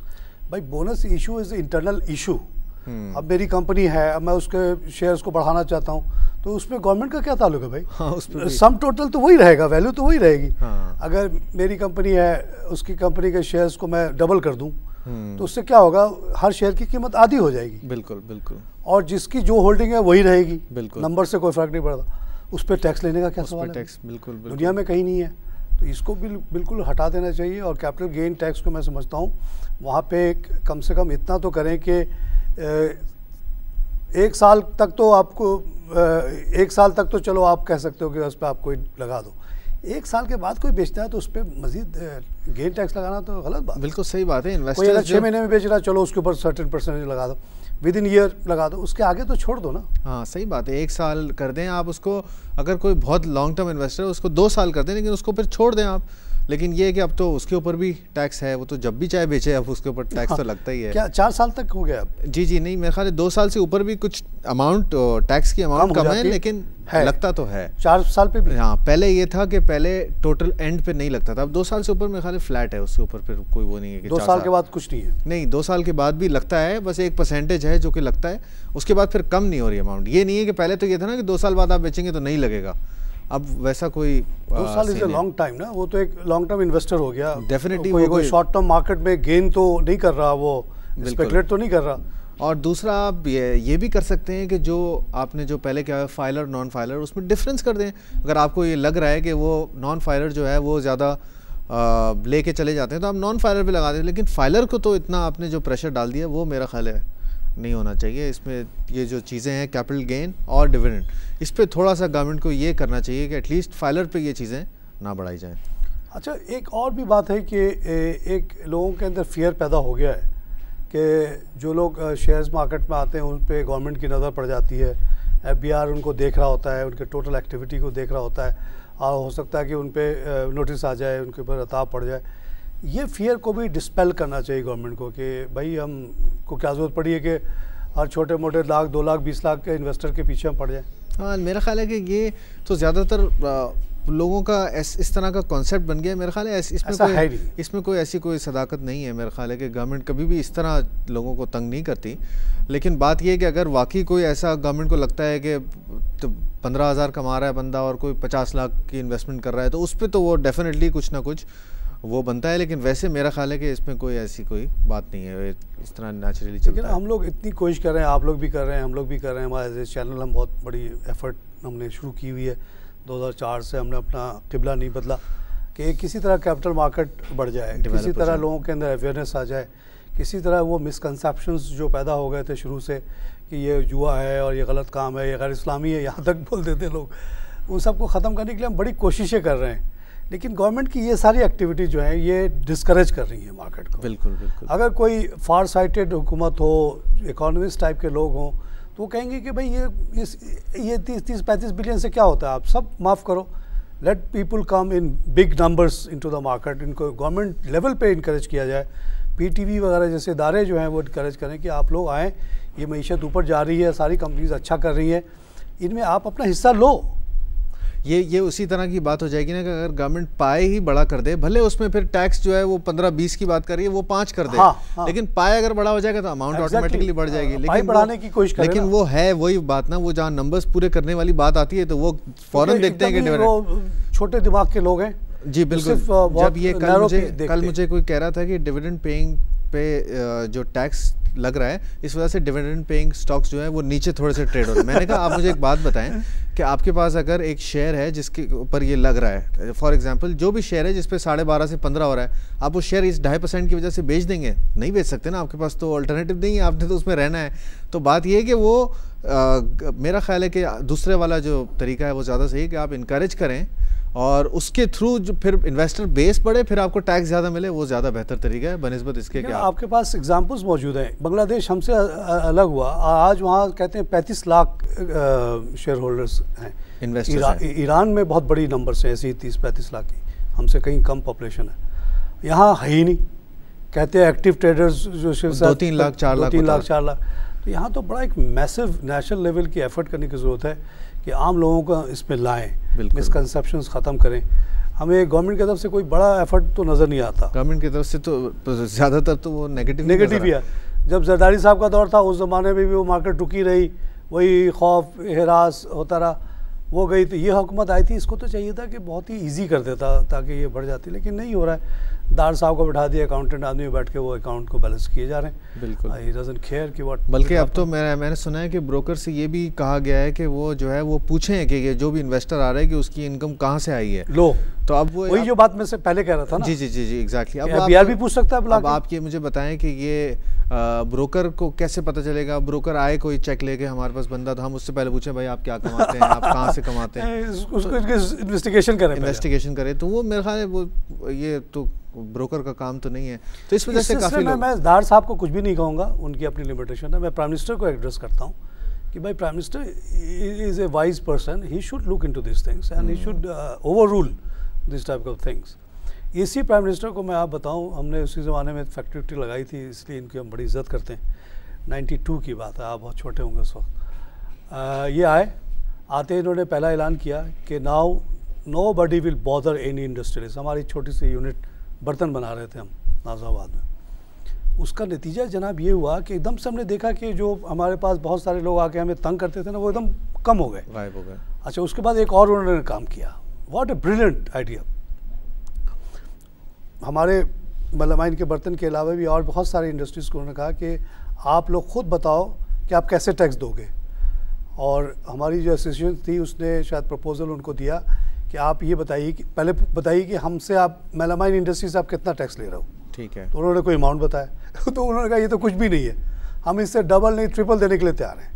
भाई bonus issue is internal issue. अब मेरी कंपनी है, अब मैं उसके शेयर्स को बढ़ाना चाहता हूँ, तो उसमें गवर्नमेंट का क्या ताल्लुक है भाई? उसमें सम टोटल तो वही रहेगा, वैल्यू तो वही रहेगी। अगर मेरी कंपनी है, उसकी कंपनी के शेयर्स को मैं डबल कर दूं, तो उससे क्या होगा, हर शेयर की कीमत आधी हो जाएगी। बिल्कुल बिल्कुल। और जिसकी जो होल्डिंग है वही रहेगी, बिल्कुल, नंबर से कोई फर्क नहीं पड़ता। उस पर टैक्स लेने का क्या सवाल है? टैक्स बिल्कुल दुनिया में कहीं नहीं है। तो इसको बिल्कुल हटा देना चाहिए। और कैपिटल गेन टैक्स को मैं समझता हूँ वहाँ पे कम से कम इतना तो करें कि 1 साल तक तो आपको 1 साल तक तो चलो आप कह सकते हो कि उस पर आप कोई लगा दो, 1 साल के बाद कोई बेचता है तो उस पर मजीद गेन टैक्स लगाना तो गलत बात। बिल्कुल सही बात है। कोई अगर 6 महीने में बेच रहा है चलो उसके ऊपर सर्टेन परसेंटेज लगा दो, विद इन ईयर लगा दो, उसके आगे तो छोड़ दो ना। हाँ सही बात है, 1 साल कर दें आप उसको। अगर कोई बहुत लॉन्ग टर्म इन्वेस्टर है उसको 2 साल कर दें, लेकिन उसको फिर छोड़ दें आप। लेकिन ये है कि अब तो उसके ऊपर भी टैक्स है, वो तो जब भी चाहे बेचे अब उसके ऊपर टैक्स तो लगता ही है। क्या 4 साल तक हो गया अब? जी नहीं, मेरे ख्याल है 2 साल से ऊपर भी कुछ अमाउंट टैक्स की अमाउंट कम है, लेकिन लगता तो है 4 साल पे भी। हाँ पहले ये था कि पहले टोटल एंड पे नहीं लगता था, अब 2 साल से ऊपर मेरे ख्याल है फ्लैट है, उसके ऊपर फिर कोई वो नहीं है कि 2 साल के बाद कुछ नहीं है। नहीं, 2 साल के बाद भी लगता है, बस एक परसेंटेज है जो कि लगता है, उसके बाद फिर कम नहीं हो रही अमाउंट। ये नहीं है कि पहले तो ये था ना कि 2 साल बाद आप बेचेंगे तो नहीं लगेगा, अब वैसा कोई 2 साल इज अ लॉन्ग टाइम ना, वो तो एक लॉन्ग टर्म इन्वेस्टर हो गया डेफिनेटली। कोई शॉर्ट टर्म मार्केट में गेन तो नहीं कर रहा, वो स्पेकुलेट तो नहीं कर रहा। और दूसरा आप ये भी कर सकते हैं कि जो आपने जो पहले क्या है फाइलर नॉन फाइलर, उसमें डिफरेंस कर दें। अगर आपको ये लग रहा है कि वो नॉन फाइलर जो है वो ज़्यादा लेके चले जाते हैं तो आप नॉन फाइलर भी लगा दें, लेकिन फाइलर को तो इतना आपने जो प्रेशर डाल दिया वो मेरा ख्याल है नहीं होना चाहिए। इसमें ये जो चीज़ें हैं कैपिटल गेन और डिविडेंड, इस पर थोड़ा सा गवर्नमेंट को ये करना चाहिए कि एटलीस्ट फाइलर पे ये चीज़ें ना बढ़ाई जाएं। अच्छा, एक और भी बात है कि एक लोगों के अंदर फियर पैदा हो गया है कि जो लोग शेयर्स मार्केट में आते हैं उन पे गवर्नमेंट की नज़र पड़ जाती है, FBI उनको देख रहा होता है, उनके टोटल एक्टिविटी को देख रहा होता है, और हो सकता है कि उन पे नोटिस आ जाए, उनके ऊपर अताब पड़ जाए। ये फियर को भी डिस्पेल करना चाहिए गवर्नमेंट को कि भाई हमको क्या ज़रूरत पड़ी है कि हर छोटे मोटे 1 लाख 2 लाख 20 लाख के इन्वेस्टर के पीछे हम पड़ जाए। हाँ मेरा ख्याल है कि ये तो ज़्यादातर लोगों का इस तरह का कॉन्सेप्ट बन गया है। मेरा ख्याल है इसमें कोई ऐसी कोई सदाकत नहीं है। मेरा ख्याल है कि गवर्नमेंट कभी भी इस तरह लोगों को तंग नहीं करती। लेकिन बात यह है कि अगर वाकई कोई ऐसा गवर्नमेंट को लगता है कि तो 15,000 कमा रहा है बंदा और कोई 50 लाख की इन्वेस्टमेंट कर रहा है तो उस पर तो वो डेफिनेटली कुछ ना कुछ वो बनता है। लेकिन वैसे मेरा ख्याल है कि इसमें कोई ऐसी कोई बात नहीं है, इस तरह नेचुरली चलता है। हम लोग इतनी कोशिश कर रहे हैं, आप लोग भी कर रहे हैं, हम लोग भी कर रहे हैं। हमारे चैनल हम बहुत बड़ी एफर्ट हमने शुरू की हुई है, 2004 से हमने अपना किबला नहीं बदला कि किसी तरह कैपिटल मार्केट बढ़ जाए, किसी तरह लोगों के अंदर अवेयरनेस आ जाए, किसी तरह वो मिसकंसेप्शंस जो पैदा हो गए थे शुरू से कि ये जुआ है और ये गलत काम है, ये गैर इस्लामी है, यहाँ तक बोल देते लोग, उन सबको ख़त्म करने के लिए हम बड़ी कोशिशें कर रहे हैं। लेकिन गवर्नमेंट की ये सारी एक्टिविटी जो है ये डिस्करेज कर रही है मार्केट को। बिल्कुल बिल्कुल। अगर कोई फार साइटेड हुकूमत हो, इकोनॉमिस्ट टाइप के लोग हों, तो वो कहेंगे कि भाई ये 30-35 बिलियन से क्या होता है, आप सब माफ़ करो, let people come in big numbers into the market. इनको गवर्नमेंट लेवल पे इनकरेज किया जाए, PTV वगैरह जैसे इदारे जो हैं वो इनकरेज करें कि आप लोग आएँ, ये मईशत ऊपर जा रही है, सारी कंपनीज अच्छा कर रही हैं, इनमें आप अपना हिस्सा लो। ये उसी तरह की बात हो जाएगी ना कि अगर गवर्नमेंट पाए ही बड़ा कर दे, भले उसमें फिर टैक्स जो है वो 15-20 की बात कर रही है वो 5 कर दे, हाँ। लेकिन पाए अगर बड़ा हो जाएगा तो अमाउंट ऑटोमेटिकली बढ़ जाएगी। लेकिन बढ़ाने की कोशिश करें, लेकिन वो है वही बात ना, वो जहाँ नंबर्स पूरे करने वाली बात आती है तो वो फौरन देखते हैं कि वो छोटे दिमाग के लोग हैं। जी बिल्कुल। जब ये कल मुझे कोई कह रहा था कि डिविडेंड पेइंग पे जो टैक्स लग रहा है इस वजह से डिविडेंड पेइंग स्टॉक्स जो है वो नीचे थोड़े से ट्रेड हो रहे हैं। मैंने कहा आप मुझे एक बात बताएं कि आपके पास अगर एक शेयर है जिसके ऊपर ये लग रहा है, फॉर एग्जांपल जो भी शेयर है जिस पे 12.5 से 15 हो रहा है, आप वो शेयर इस 2.5% की वजह से बेच देंगे? नहीं बेच सकते ना, आपके पास तो अल्टरनेटिव नहीं है, आपने तो उसमें रहना है। तो बात ये है कि वो मेरा ख्याल है कि दूसरे वाला जो तरीका है वो ज़्यादा सही है कि आप इनकरेज करें और उसके थ्रू जो फिर इन्वेस्टर बेस बढ़े, फिर आपको टैक्स ज़्यादा मिले, वो ज़्यादा बेहतर तरीका है बनिस्बत इसके। क्या आपके पास एग्जांपल्स मौजूद हैं? बांग्लादेश हमसे अलग हुआ, आज वहाँ कहते हैं 35 लाख शेयर होल्डर्स हैं, इन्वेस्टर्स। ईरान में बहुत बड़ी नंबर्स हैं ऐसी 30-35 लाख की, हमसे कहीं कम पॉपुलेशन है। यहाँ है ही नहीं, कहते हैं एक्टिव ट्रेडर्स जो 2-3 लाख 4 लाख। तो यहाँ तो बड़ा एक मैसिव नेशनल लेवल की एफर्ट करने की ज़रूरत है कि आम लोगों को इसमें लाएं, मिसकंसेप्शंस ख़त्म करें। हमें गवर्नमेंट की तरफ से कोई बड़ा एफर्ट तो नज़र नहीं आता। गवर्नमेंट की तरफ से तो ज़्यादातर तो वो नेगेटिव ही है। जब जरदारी साहब का दौर था उस ज़माने में भी वो मार्केट रुकी रही, वही खौफ हिरास होता रहा, वो गई। तो ये हुकूमत आई थी, इसको तो चाहिए था कि बहुत ही ईजी कर देता ताकि ये बढ़ जाती, लेकिन नहीं हो रहा है। दार साहब को बैठा दिया, अकाउंटेंट आदमी बैठ के वो अकाउंट को बैलेंस किए जा रहे हैं। बिल्कुल, ही डजंट केयर कि व्हाट। बल्कि अब तो मैंने सुना है कि ब्रोकर से ये भी कहा गया है कि वो जो है वो पूछें कि ये जो भी इन्वेस्टर आ रहा है कि उसकी इनकम कहाँ से आई है। लो, तो अब वो वही जो बात मैं से पहले कह रहा था ना। जी जी जी जी एग्जैक्टली। अब BR भी पूछ सकता है। अब आप ये मुझे बताएं कि ये ब्रोकर को कैसे पता चलेगा? ब्रोकर आए कोई चेक लेके हमारे पास बंदा, तो हम उससे पहले पूछें भाई आप क्या कमाते हैं, आप कहाँ से कमाते हैं, उसको इन्वेस्टिगेशन करें। तो वो मेरे ख्याल है वो ये तो ब्रोकर का काम तो नहीं है। तो इस वजह से काफ़ी लोग, मैं दार साहब को कुछ भी नहीं कहूँगा, उनकी अपनी लिमिटेशन है। मैं प्राइम मिनिस्टर को एड्रेस करता हूँ कि भाई prime minister is a wise person, he should look into this things and he should over rule this type of things. इसी प्राइम मिनिस्टर को मैं आप बताऊं, हमने उसी ज़माने में फैक्ट्री लगाई थी, इसलिए इनकी हम बड़ी इज्जत करते हैं। 92 की बात है, आप बहुत छोटे होंगे उस वक्त। ये आते इन्होंने पहला ऐलान किया कि now nobody will bother any industrialist. हमारी छोटी सी यूनिट बर्तन बना रहे थे हम नाज़ाबाद में। उसका नतीजा जनाब ये हुआ कि एकदम से हमने देखा कि जो हमारे पास बहुत सारे लोग आके हमें तंग करते थे ना, वो एकदम कम हो गए, गायब हो गए। अच्छा, उसके बाद एक और उन्होंने काम किया। What a brilliant idea. हमारे मेलामाइन के बर्तन के अलावा भी और बहुत सारी इंडस्ट्रीज़ को उन्होंने कहा कि आप लोग खुद बताओ कि आप कैसे टैक्स दोगे। और हमारी जो एसोसिएशन थी उसने शायद प्रपोजल उनको दिया कि आप ये बताइए कि पहले बताइए कि हमसे आप मेलामाइन इंडस्ट्री से आप कितना टैक्स ले रहे हो। ठीक है। तो उन्होंने कोई अमाउंट बताया तो उन्होंने कहा ये तो कुछ भी नहीं है, हम इससे डबल नहीं ट्रिपल देने के लिए तैयार हैं।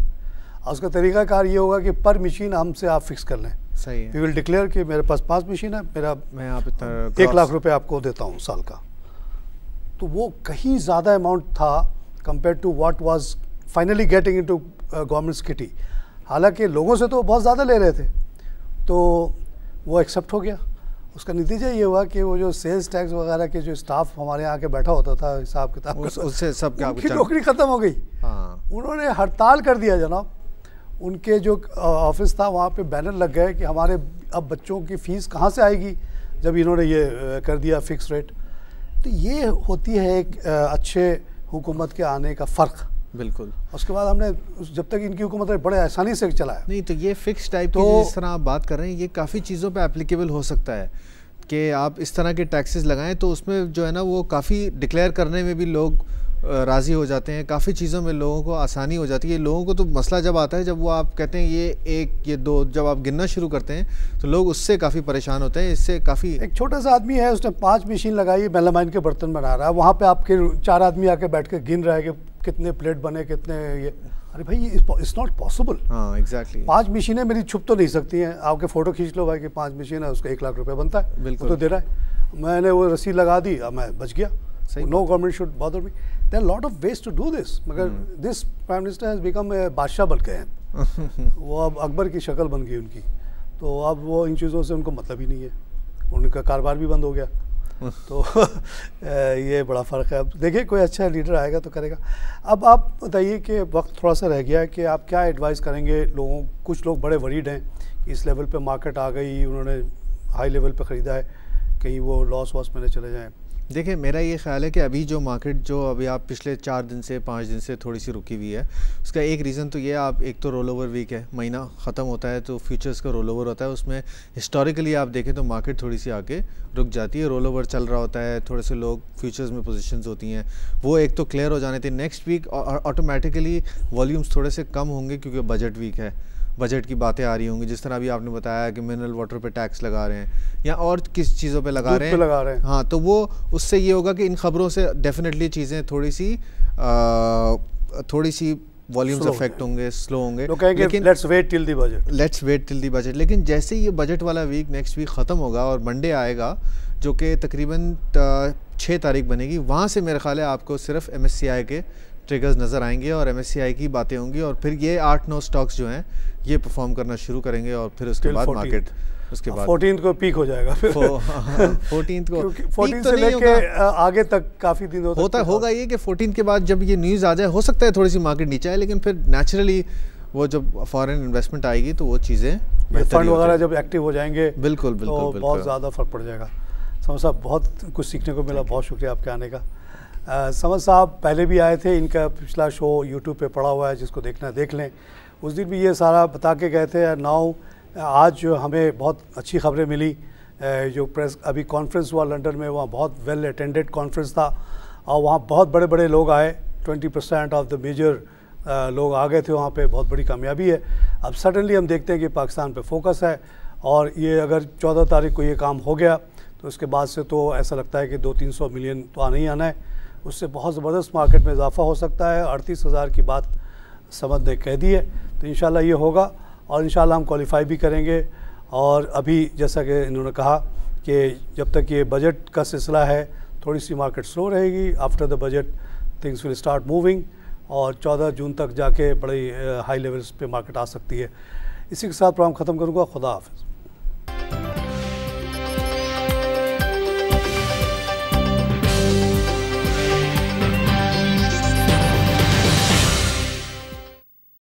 और उसका तरीक़ाकार ये होगा कि पर मशीन हमसे आप फिक्स कर लें। सही है। वी विल डिक्लेयर कि मेरे पास 5 मशीन है, मैं आप 1 लाख रुपए आपको देता हूँ साल का। तो वो कहीं ज़्यादा अमाउंट था compare to what was finally getting into government's kitty. हालांकि लोगों से तो बहुत ज़्यादा ले रहे थे, तो वो एक्सेप्ट हो गया। उसका नतीजा ये हुआ कि वो जो सेल्स टैक्स वगैरह के जो स्टाफ हमारे यहाँ के बैठा होता था हिसाब किताब, उससे सब उनकी नौकरी ख़त्म हो गई। हाँ। उन्होंने हड़ताल कर दिया जनाब। उनके जो ऑफिस था वहाँ पे बैनर लग गए कि हमारे अब बच्चों की फ़ीस कहाँ से आएगी जब इन्होंने ये कर दिया फिक्स रेट। तो ये होती है एक अच्छे हुकूमत के आने का फ़र्क। बिल्कुल। उसके बाद हमने जब तक इनकी हुकूमत है बड़े आसानी से चलाया। नहीं तो ये फिक्स टाइप की जिस तरह आप बात कर रहे हैं, ये काफ़ी चीज़ों पे एप्लीकेबल हो सकता है कि आप इस तरह के टैक्सेस लगाएं, तो उसमें जो है ना वो काफ़ी डिक्लेयर करने में भी लोग राज़ी हो जाते हैं, काफ़ी चीज़ों में लोगों को आसानी हो जाती है। लोगों को तो मसला जब आता है, जब वो आप कहते हैं ये 1 ये 2, जब आप गिनना शुरू करते हैं तो लोग उससे काफ़ी परेशान होते हैं। इससे काफ़ी, एक छोटा सा आदमी है, उसने 5 मशीन लगाई, मेलामाइन के बर्तन बना रहा है, वहाँ पे आपके 4 आदमी आके बैठ के गिन रहा है कि कितने प्लेट बने, कितने ये। अरे भाई इट्स नॉट पॉसिबल। हाँ एग्जैक्टली। 5 मशीनें मेरी छुप तो नहीं सकती हैं। आपके फ़ोटो खींच लो भाई कि 5 मशीन है, उसका 1 लाख रुपये बनता है। बिल्कुल। तो दे रहा है, मैंने वो रसीद लगा दी, अब मैं बच गया। No government should bother me. There are lot of ways to do this, मगर this prime minister has become बादशाह बन गए हैं। वो अब अकबर की शक्ल बन गई उनकी, तो अब वो इन चीज़ों से उनको मतलब ही नहीं है, उनका कारोबार भी बंद हो गया। तो ये बड़ा फ़र्क है। अब देखिए कोई अच्छा लीडर आएगा तो करेगा। अब आप बताइए कि वक्त थोड़ा सा रह गया है कि आप क्या एडवाइस करेंगे लोगों। कुछ लोग बड़े वरीड हैं कि इस लेवल पे मार्केट आ गई, उन्होंने हाई लेवल पे ख़रीदा है, कहीं वो लॉस वॉस में न चले जाएँ। देखिए मेरा ये ख्याल है कि अभी जो मार्केट जो अभी आप पिछले 4 दिन से 5 दिन से थोड़ी सी रुकी हुई है, उसका एक रीज़न तो ये आप एक तो रोल ओवर वीक है, महीना ख़त्म होता है तो फ्यूचर्स का रोल ओवर होता है, उसमें हिस्टोरिकली आप देखें तो मार्केट थोड़ी सी आके रुक जाती है। रोल ओवर चल रहा होता है, थोड़े से लोग फ्यूचर्स में पोजीशंस होती हैं, वो एक तो क्लियर हो जाने थे। नेक्स्ट वीक ऑटोमेटिकली वॉल्यूम्स थोड़े से कम होंगे क्योंकि बजट वीक है, बजट की बातें आ रही होंगी। जिस तरह अभी आपने बताया कि मिनरल वाटर पे टैक्स लगा रहे हैं या और किस चीज़ों पे लगा रहे हैं, हाँ, तो वो उससे ये होगा कि इन खबरों से डेफिनेटली चीज़ें थोड़ी सी वॉल्यूम्स अफेक्ट होंगे, स्लो होंगे। लेकिन let's wait till the budget. लेकिन जैसे ये बजट वाला वीक नेक्स्ट वीक ख़त्म होगा और मंडे आएगा जो कि तकरीबन 6 तारीख बनेगी, वहाँ से मेरे ख्याल है आपको सिर्फ MSCI के ट्रिगर्स नज़र आएंगे और MSCI की बातें होंगी और फिर ये 8-9 स्टॉक्स जो हैं ये परफॉर्म करना शुरू करेंगे और फिर उसके बाद मार्केट उसके बाद 14 को पीक हो जाएगा। फिर 14 को 14 से लेके आगे तक काफ़ी दिन होगा ये कि 14 के बाद जब ये न्यूज़ आ जाए हो सकता है थोड़ी सी मार्केट नीचे आए, लेकिन फिर नेचुरली वो जब फॉरेन इन्वेस्टमेंट आएगी तो वो चीज़ें फंड वगैरह जब एक्टिव हो जाएंगे बिल्कुल तो बहुत ज़्यादा फ़र्क पड़ जाएगा। समझ साहब बहुत कुछ सीखने को मिला, बहुत शुक्रिया आपके आने का। समझ साहब पहले भी आए थे, इनका पिछला शो यूट्यूब पे पड़ा हुआ है, जिसको देखना है देख लें। उस दिन भी ये सारा बता के गए थे। नाउ आज जो हमें बहुत अच्छी खबरें मिली जो प्रेस अभी कॉन्फ्रेंस हुआ लंदन में, वहाँ बहुत वेल अटेंडेड कॉन्फ्रेंस था और वहाँ बहुत बड़े बड़े लोग आए। 20% ऑफ द मेजर लोग आ गए थे वहाँ पे, बहुत बड़ी कामयाबी है। अब सडनली हम देखते हैं कि पाकिस्तान पे फोकस है और ये अगर 14 तारीख को ये काम हो गया तो उसके बाद से तो ऐसा लगता है कि 200-300 मिलियन तो आना ही आना है। उससे बहुत ज़बरदस्त मार्केट में इजाफा हो सकता है। 38,000 की बात समद ने कह दी है, तो इंशाल्लाह ये होगा और इंशाल्लाह हम क्वालिफाई भी करेंगे। और अभी जैसा कि इन्होंने कहा कि जब तक ये बजट का सिलसिला है थोड़ी सी मार्केट स्लो रहेगी। After the budget things will start moving और 14 जून तक जाके बड़ी हाई लेवल्स पे मार्केट आ सकती है। इसी के साथ प्रोग्राम ख़त्म करूँगा। खुदा हाफ़िज़।